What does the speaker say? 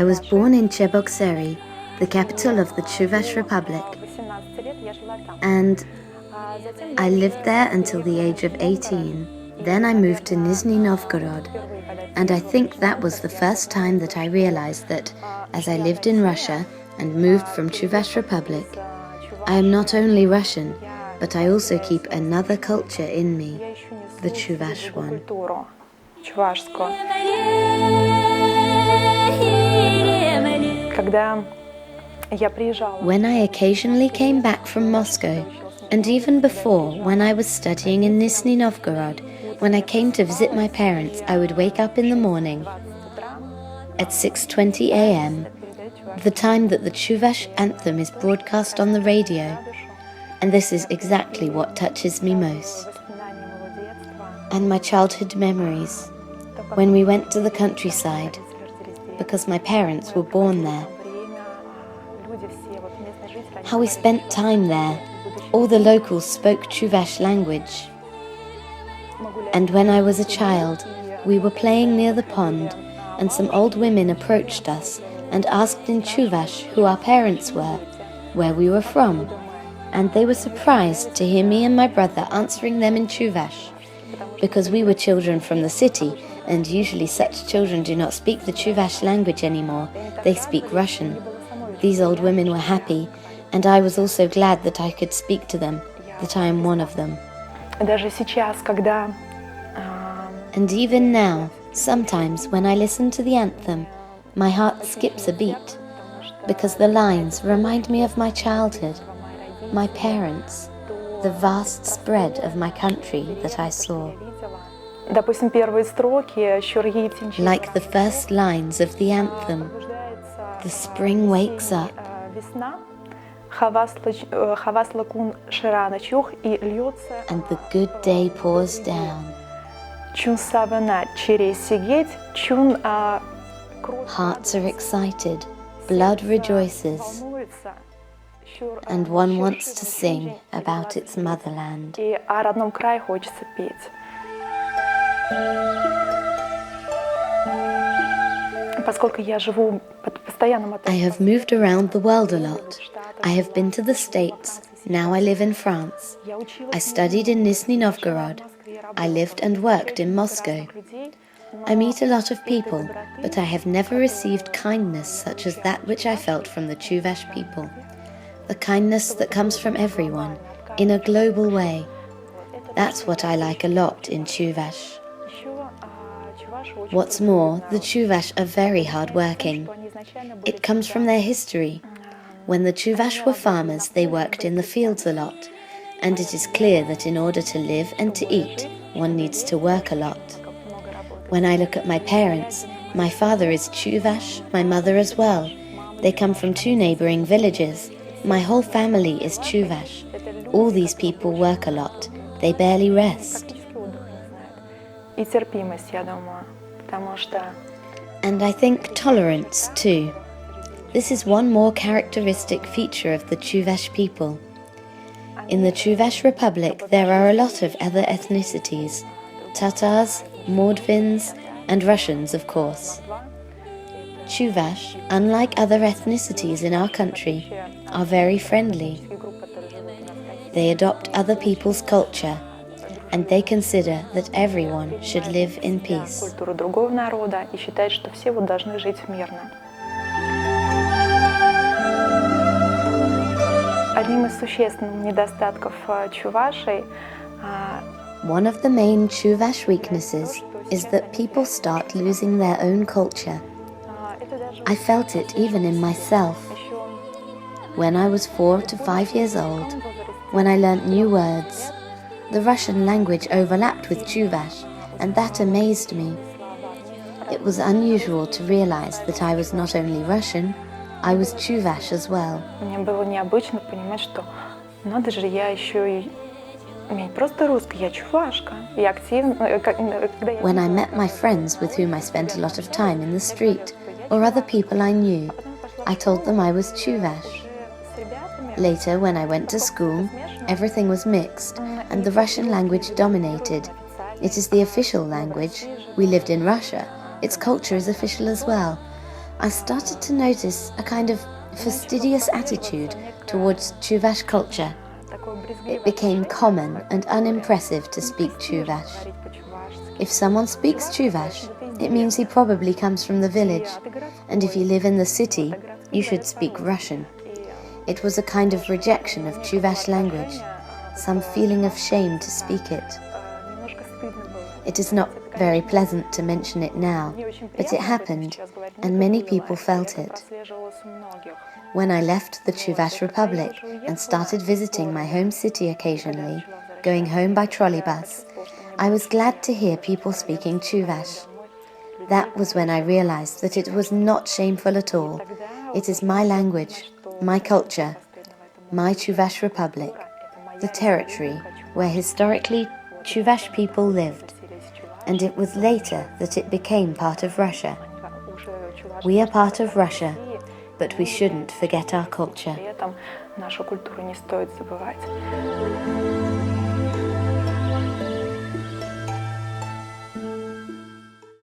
was born in Cheboksary, the capital of the Chuvash Republic, and I lived there until the age of 18. Then I moved to Nizhny Novgorod, and I think that was the first time that I realized that, as I lived in Russia and moved from Chuvash Republic, I am not only Russian, but I also keep another culture in me, the Chuvash one. When I occasionally came back from Moscow, and even before, when I was studying in Nizhny Novgorod, when I came to visit my parents, I would wake up in the morning at 6:20 a.m., the time that the Chuvash anthem is broadcast on the radio, and this is exactly what touches me most. And my childhood memories, when we went to the countryside, because my parents were born there. How we spent time there. All the locals spoke Chuvash language. And when I was a child, we were playing near the pond, and some old women approached us and asked in Chuvash who our parents were, where we were from, and they were surprised to hear me and my brother answering them in Chuvash, because we were children from the city, and usually such children do not speak the Chuvash language anymore, they speak Russian. These old women were happy, and I was also glad that I could speak to them, that I am one of them. And even now, sometimes when I listen to the anthem, my heart skips a beat, because the lines remind me of my childhood, my parents, the vast spread of my country that I saw. Like the first lines of the anthem, the spring wakes up, and the good day pours down. Hearts are excited, blood rejoices, and one wants to sing about its motherland. I have moved around the world a lot. I have been to the States, now I live in France. I studied in Nizhny Novgorod. I lived and worked in Moscow. I meet a lot of people, but I have never received kindness such as that which I felt from the Chuvash people. The kindness that comes from everyone, in a global way. That's what I like a lot in Chuvash. What's more, the Chuvash are very hard-working. It comes from their history. When the Chuvash were farmers, they worked in the fields a lot, and it is clear that in order to live and to eat, one needs to work a lot. When I look at my parents, my father is Chuvash, my mother as well. They come from 2 neighboring villages. My whole family is Chuvash. All these people work a lot. They barely rest. And I think tolerance too. This is one more characteristic feature of the Chuvash people. In the Chuvash Republic there are a lot of other ethnicities, Tatars, Mordvins, and Russians, of course. Chuvash, unlike other ethnicities in our country, are very friendly. They adopt other people's culture, and they consider that everyone should live in peace. One of the main Chuvash weaknesses is that people start losing their own culture. I felt it even in myself. When I was 4 to 5 years old, when I learnt new words, the Russian language overlapped with Chuvash, and that amazed me. It was unusual to realize that I was not only Russian, I was Chuvash as well. When I met my friends with whom I spent a lot of time in the street, or other people I knew, I told them I was Chuvash. Later, when I went to school, everything was mixed, and the Russian language dominated. It is the official language. We lived in Russia. its culture is official as well, I started to notice a kind of fastidious attitude towards Chuvash culture. It became common and unimpressive to speak Chuvash. If someone speaks Chuvash, it means he probably comes from the village, and if you live in the city, you should speak Russian. It was a kind of rejection of Chuvash language, some feeling of shame to speak it. It is not very pleasant to mention it now, but it happened, and many people felt it. When I left the Chuvash Republic and started visiting my home city occasionally, going home by trolley bus, I was glad to hear people speaking Chuvash. That was when I realized that it was not shameful at all. It is my language, my culture, my Chuvash Republic, the territory where historically Chuvash people lived, and it was later that it became part of Russia. We are part of Russia, but we shouldn't forget our culture. Нашу культуру не стоит забывать.